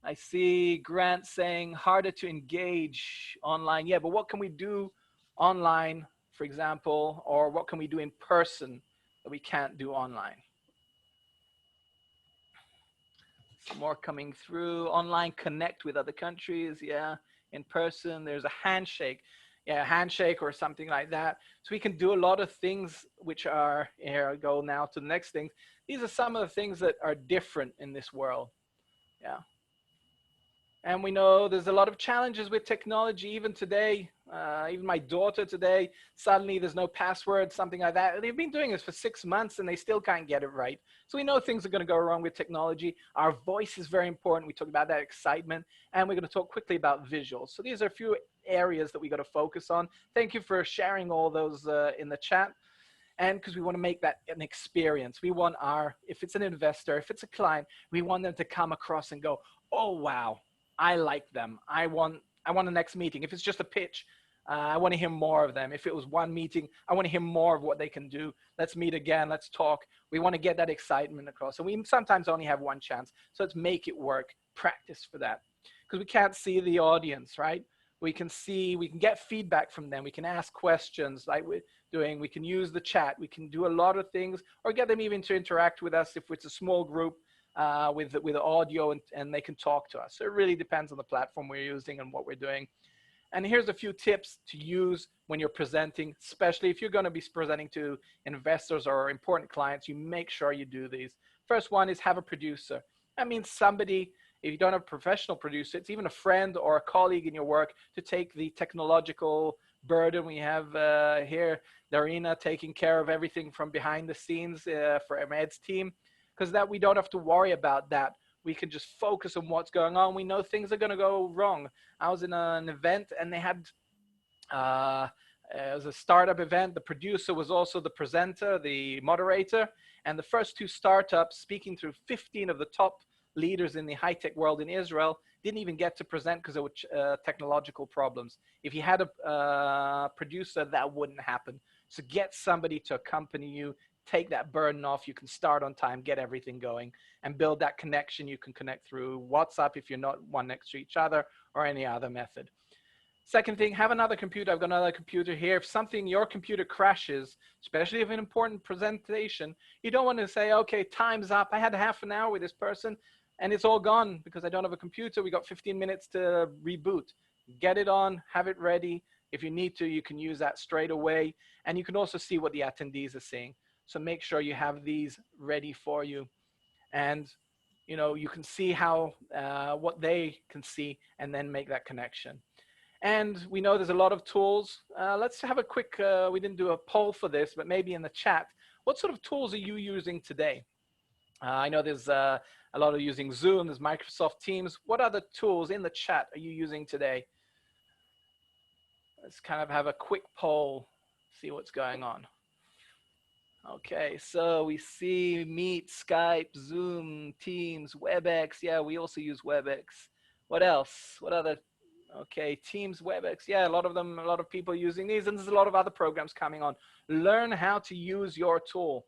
I see Grant saying harder to engage online. Yeah, but what can we do online, for example, or what can we do in person that we can't do online? Some more coming through. Online, connect with other countries. Yeah, in person, there's a handshake. Yeah, handshake or something like that. So we can do a lot of things which are, here I go now to the next thing. These are some of the things that are different in this world. Yeah. And we know there's a lot of challenges with technology, even today, even my daughter today, suddenly there's no password, something like that. They've been doing this for 6 months and they still can't get it right. So we know things are going to go wrong with technology. Our voice is very important. We talk about that excitement, and we're going to talk quickly about visuals. So these are a few areas that we got to focus on. Thank you for sharing all those in the chat. And because we want to make that an experience. We want if it's an investor, if it's a client, we want them to come across and go, oh, wow. I like them. I want the next meeting. If it's just a pitch, I want to hear more of them. If it was one meeting, I want to hear more of what they can do. Let's meet again. Let's talk. We want to get that excitement across. And we sometimes only have one chance. So let's make it work. Practice for that. Because we can't see the audience, right? We can get feedback from them. We can ask questions like we're doing. We can use the chat. We can do a lot of things or get them even to interact with us if it's a small group. with audio, and they can talk to us. So it really depends on the platform we're using and what we're doing. And here's a few tips to use when you're presenting, especially if you're going to be presenting to investors or important clients. You make sure you do these. First one is have a producer. That means somebody, if you don't have a professional producer, it's even a friend or a colleague in your work to take the technological burden. We have here Darina taking care of everything from behind the scenes for Ahmed's team, because that we don't have to worry about that. We can just focus on what's going on. We know things are going to go wrong. I was in an event and they had, it was a startup event. The producer was also the presenter, the moderator, and the first two startups, speaking through 15 of the top leaders in the high-tech world in Israel, didn't even get to present because there were technological problems. If you had a producer, that wouldn't happen. So get somebody to accompany you, take that burden off. You can start on time, get everything going, and build that connection. You can connect through WhatsApp if you're not one next to each other, or any other method. Second thing, have another computer. I've got another computer here. If something, your computer crashes, especially if an important presentation, you don't want to say, okay, time's up. I had half an hour with this person and it's all gone because I don't have a computer. We got 15 minutes to reboot. Get it on, have it ready. If you need to, you can use that straight away. And you can also see what the attendees are saying. So make sure you have these ready for you. And you can see how, what they can see, and then make that connection. And we know there's a lot of tools. Let's have a quick, we didn't do a poll for this, but maybe in the chat, what sort of tools are you using today? I know there's a lot of using Zoom, there's Microsoft Teams. What other tools in the chat are you using today? Let's kind of have a quick poll, see what's going on. Okay, so we see Meet, Skype, Zoom, Teams, WebEx. Yeah, we also use WebEx. What else? What other? Okay, Teams, WebEx. Yeah, a lot of people using these, and there's a lot of other programs coming on. Learn how to use your tool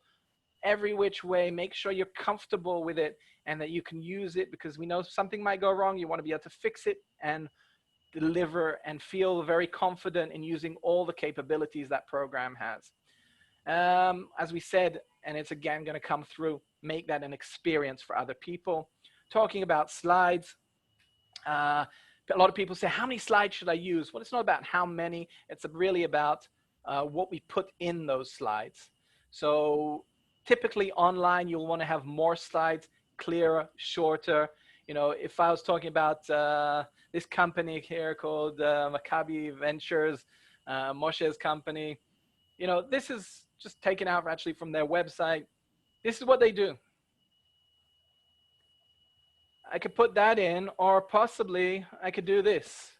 every which way. Make sure you're comfortable with it and that you can use it, because we know something might go wrong. You want to be able to fix it and deliver and feel very confident in using all the capabilities that program has. As we said, and it's again going to come through, make that an experience for other people. Talking about slides, a lot of people say, how many slides should I use? Well, it's not about how many, it's really about what we put in those slides. So typically online, you'll want to have more slides, clearer, shorter. If I was talking about this company here called Maccabi Ventures, Moshe's company, this is just taken out actually from their website. This is what they do. I could put that in, or possibly I could do this.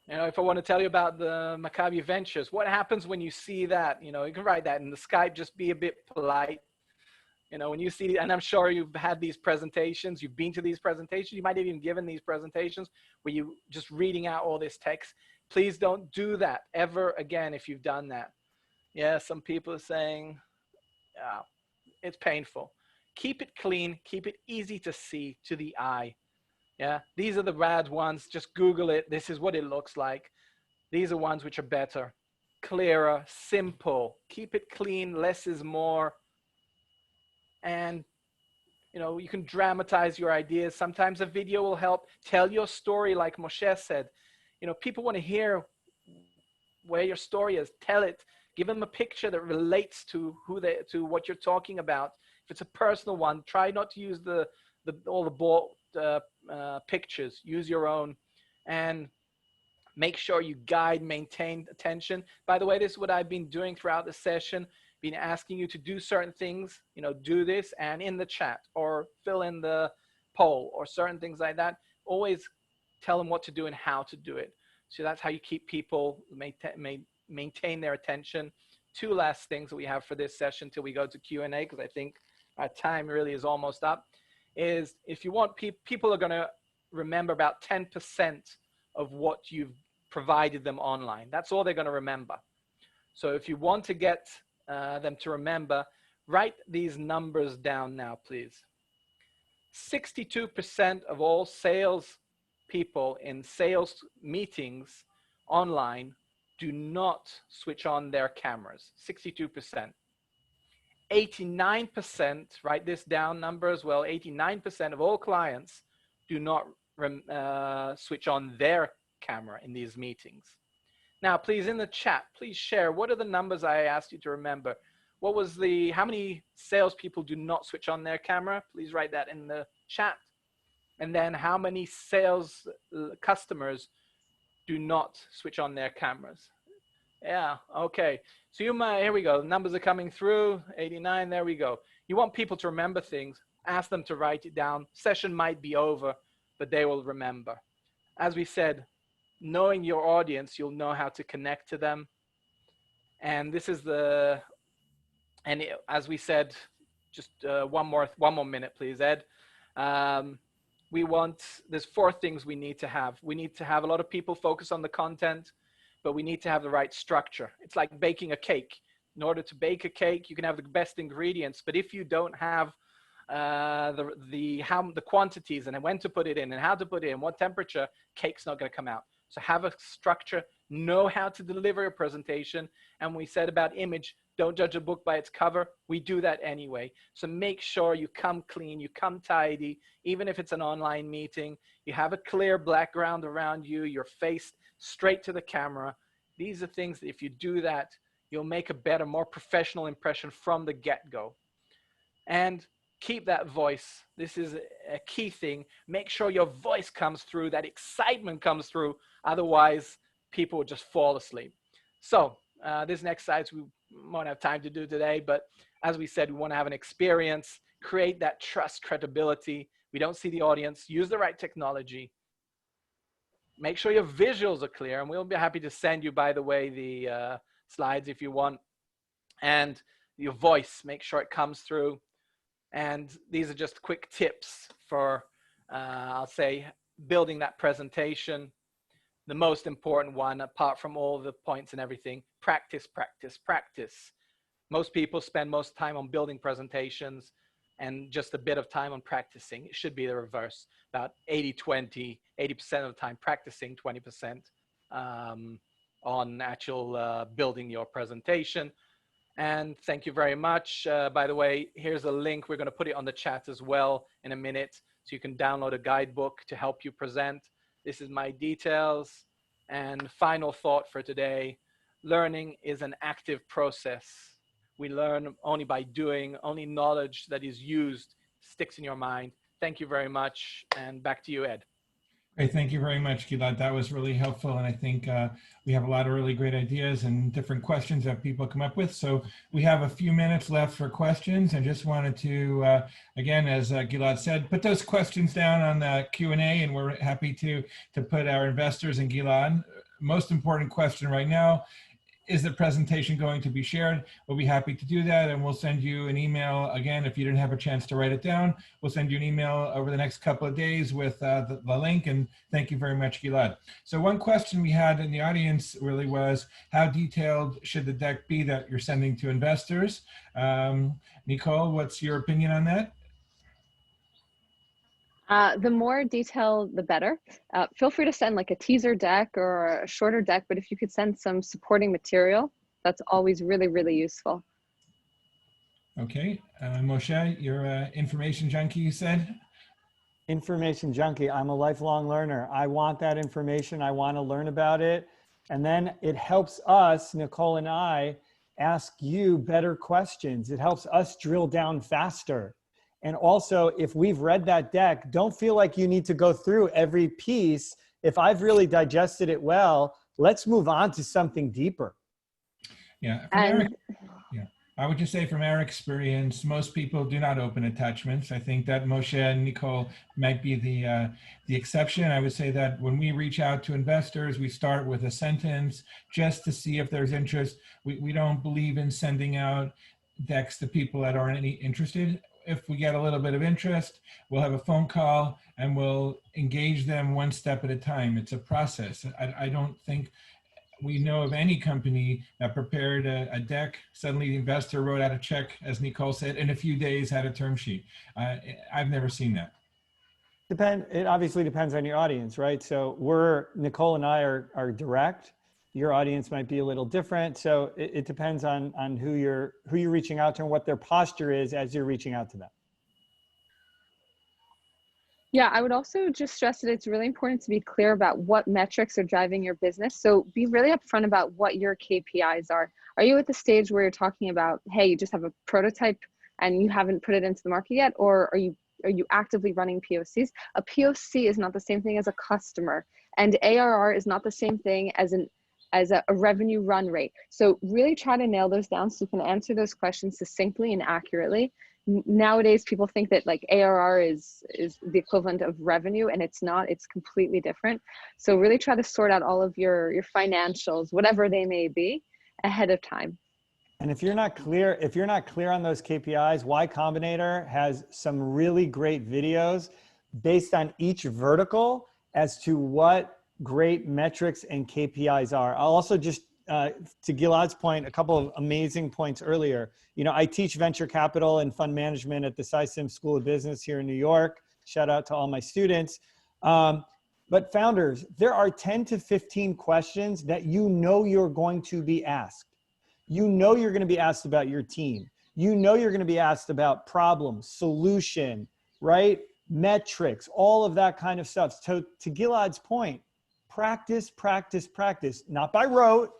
If I want to tell you about the Maccabi Ventures, what happens when you see that? You can write that in the Skype, just be a bit polite. When you see, and I'm sure you've had these presentations, you've been to these presentations, you might have even given these presentations where you just reading out all this text. Please don't do that ever again if you've done that. Yeah, some people are saying, oh, it's painful. Keep it clean, keep it easy to see to the eye. Yeah, these are the bad ones. Just Google it. This is what it looks like. These are ones which are better, clearer, simple. Keep it clean, less is more. And you can dramatize your ideas. Sometimes a video will help. Tell your story, like Moshe said. People want to hear where your story is. Tell it. Give them a picture that relates to to what you're talking about. If it's a personal one, try not to use all the bought pictures. Use your own, and make sure you guide, maintain attention. By the way, this is what I've been doing throughout the session. Been asking you to do certain things. Do this, and in the chat, or fill in the poll, or certain things like that. Always tell them what to do and how to do it. So that's how you keep people maintain their attention. Two last things that we have for this session till we go to Q&A, because I think our time really is almost up, is if you want people are going to remember about 10% of what you've provided them online. That's all they're going to remember. So if you want to get them to remember, write these numbers down now, please. 62% of all sales people in sales meetings online do not switch on their cameras. 62%. 89%, write this down number as well, 89% of all clients do not switch on their camera in these meetings. Now, please, in the chat, please share, what are the numbers I asked you to remember? What was how many salespeople do not switch on their camera? Please write that in the chat. And then how many sales customers do not switch on their cameras? Yeah, okay. So here we go. The numbers are coming through, 89, there we go. You want people to remember things, ask them to write it down. Session might be over, but they will remember. As we said, knowing your audience, you'll know how to connect to them. And this is as we said, just one more minute, please, Ed. There's 4 things we need to have. We need to have a lot of people focus on the content, but we need to have the right structure. It's like baking a cake. In order to bake a cake, you can have the best ingredients, but if you don't have the quantities and when to put it in and how to put it in, what temperature, cake's not going to come out. So have a structure, know how to deliver a presentation. And we said about image, don't judge a book by its cover. We do that anyway. So make sure you come clean, you come tidy, even if it's an online meeting, you have a clear background around you, you're faced straight to the camera. These are things that if you do that, you'll make a better, more professional impression from the get-go. And keep that voice. This is a key thing. Make sure your voice comes through, that excitement comes through. Otherwise, people will just fall asleep. So this next exercise we won't have time to do today, but as we said, we want to have an experience, create that trust, credibility. We don't see the audience. Use the right technology. Make sure your visuals are clear, and we'll be happy to send you, by the way, the slides if you want. And your voice, make sure it comes through. And these are just quick tips for, I'll say, building that presentation. The most important one, apart from all the points and everything, practice, practice, practice. Most people spend most time on building presentations and just a bit of time on practicing. It should be the reverse, about 80-20, 80% of the time practicing, 20% on actual building your presentation. And thank you very much. By the way, here's a link. We're going to put it on the chat as well in a minute, so you can download a guidebook to help you present. This is my details. And final thought for today, learning is an active process. We learn only by doing, only knowledge that is used sticks in your mind. Thank you very much. And back to you, Ed. Great, thank you very much, Gilad. That was really helpful, and I think we have a lot of really great ideas and different questions that people come up with. So we have a few minutes left for questions, and just wanted to, again, as Gilad said, put those questions down on the Q&A, and we're happy to put our investors and Gilad. Most important question right now, is the presentation going to be shared? We'll be happy to do that, and we'll send you an email. Again, if you didn't have a chance to write it down, we'll send you an email over the next couple of days with the link, and thank you very much, Gilad. So one question we had in the audience really was, how detailed should the deck be that you're sending to investors? Nicole, what's your opinion on that? The more detail, the better. Feel free to send like a teaser deck or a shorter deck, but if you could send some supporting material, that's always really, really useful. Okay, Moshe, you're an information junkie, you said? Information junkie. I'm a lifelong learner. I want that information. I want to learn about it. And then it helps us, Nicole and I, ask you better questions. It helps us drill down faster. And also, if we've read that deck, don't feel like you need to go through every piece. If I've really digested it well, let's move on to something deeper. Yeah, I would just say from our experience, most people do not open attachments. I think that Moshe and Nicole might be the exception. I would say that when we reach out to investors, we start with a sentence just to see if there's interest. We don't believe in sending out decks to people that aren't interested. If we get a little bit of interest, we'll have a phone call and we'll engage them one step at a time. It's a process. I don't think we know of any company that prepared a deck. Suddenly the investor wrote out a check, as Nicole said, in a few days had a term sheet. I've never seen that. It obviously depends on your audience, right? So Nicole and I are direct. Your audience might be a little different. So it depends on who you're reaching out to and what their posture is as you're reaching out to them. Yeah, I would also just stress that it's really important to be clear about what metrics are driving your business. So be really upfront about what your KPIs are. Are you at the stage where you're talking about, hey, you just have a prototype and you haven't put it into the market yet? Or are you actively running POCs? A POC is not the same thing as a customer, and ARR is not the same thing as a revenue run rate. So really try to nail those down so you can answer those questions succinctly and accurately. Nowadays, people think that like ARR is the equivalent of revenue, and it's not. It's completely different. So really try to sort out all of your financials, whatever they may be, ahead of time. And if you're not clear on those KPIs, Y Combinator has some really great videos based on each vertical as to what great metrics and KPIs are. I'll also just, to Gilad's point, a couple of amazing points earlier. You know, I teach venture capital and fund management at the SciSim School of Business here in New York. Shout out to all my students. But founders, there are 10 to 15 questions that you know you're going to be asked. You know you're going to be asked about your team. You know you're going to be asked about problems, solution, right? Metrics, all of that kind of stuff. So to Gilad's point, practice, practice, practice. Not by rote,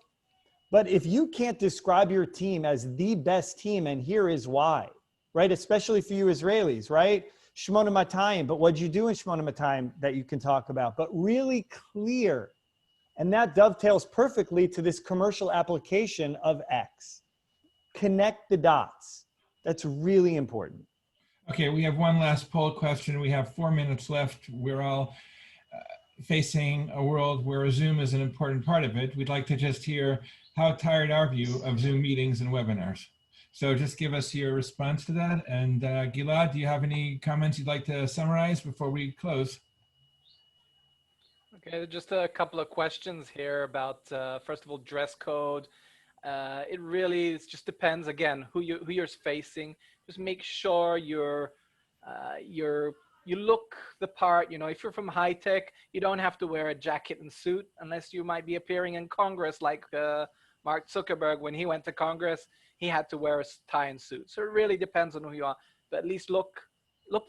but if you can't describe your team as the best team, and here is why, right? Especially for you Israelis, right? Shmona Matayim, but what'd you do in Shmona Matayim that you can talk about? But really clear. And that dovetails perfectly to this commercial application of X. Connect the dots. That's really important. Okay, we have one last poll question. We have 4 minutes left. We're all facing a world where Zoom is an important part of it. We'd like to just hear, how tired are you of Zoom meetings and webinars? So just give us your response to that. And Gilad, do you have any comments you'd like to summarize before we close? Okay, just a couple of questions here about, first of all, dress code. It really just depends, again, who you're facing. Just make sure you look the part. You know, if you're from high tech, you don't have to wear a jacket and suit unless you might be appearing in Congress, like Mark Zuckerberg. When he went to Congress, he had to wear a tie and suit. So it really depends on who you are, but at least look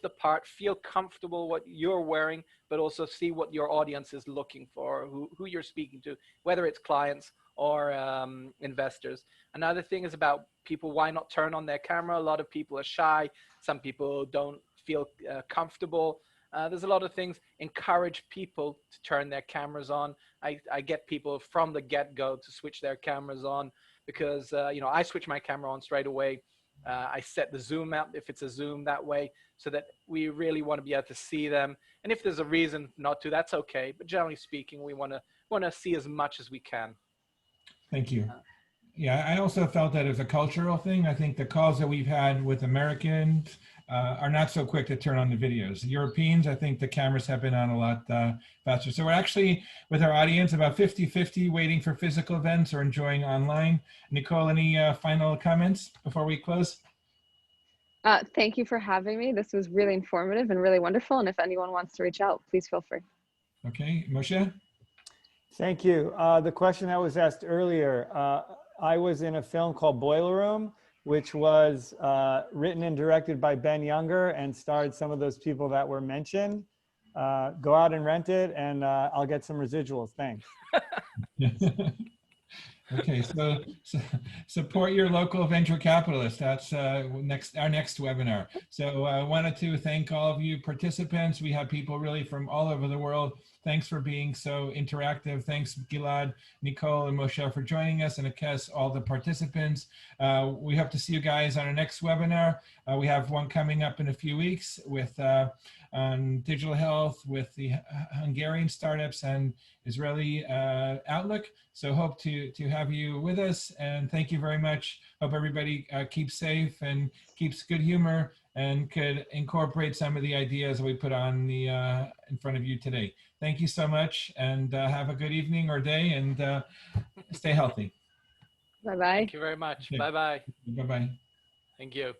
the part, feel comfortable what you're wearing, but also see what your audience is looking for, who you're speaking to, whether it's clients or investors. Another thing is about people, why not turn on their camera? A lot of people are shy. Some people don't feel comfortable. There's a lot of things. Encourage people to turn their cameras on. I get people from the get-go to switch their cameras on because, you know, I switch my camera on straight away. I set the zoom out if it's a Zoom that way, so that we really want to be able to see them. And if there's a reason not to, that's okay. But generally speaking, we want to see as much as we can. Thank you. Yeah, I also felt that as a cultural thing. I think the calls that we've had with Americans are not so quick to turn on the videos. Europeans, I think the cameras have been on a lot faster. So we're actually, with our audience, about 50-50 waiting for physical events or enjoying online. Nicole, any final comments before we close? Thank you for having me. This was really informative and really wonderful. And if anyone wants to reach out, please feel free. Okay, Moshe? Thank you. The question that was asked earlier, I was in a film called Boiler Room, which was written and directed by Ben Younger and starred some of those people that were mentioned. Go out and rent it, and I'll get some residuals. Thanks. Okay, so support your local venture capitalist. That's our next webinar. So I wanted to thank all of you participants. We have people really from all over the world. Thanks for being so interactive. Thanks, Gilad, Nicole, and Moshe for joining us, and of course, all the participants. We hope to see you guys on our next webinar. We have one coming up in a few weeks with on digital health with the Hungarian startups and Israeli outlook. So hope to have you with us, and thank you very much. Hope everybody keeps safe and keeps good humor and could incorporate some of the ideas we put on the in front of you today. Thank you so much, and have a good evening or day, and stay healthy. Bye-bye. Thank you very much. Okay. Bye-bye. Bye-bye. Thank you.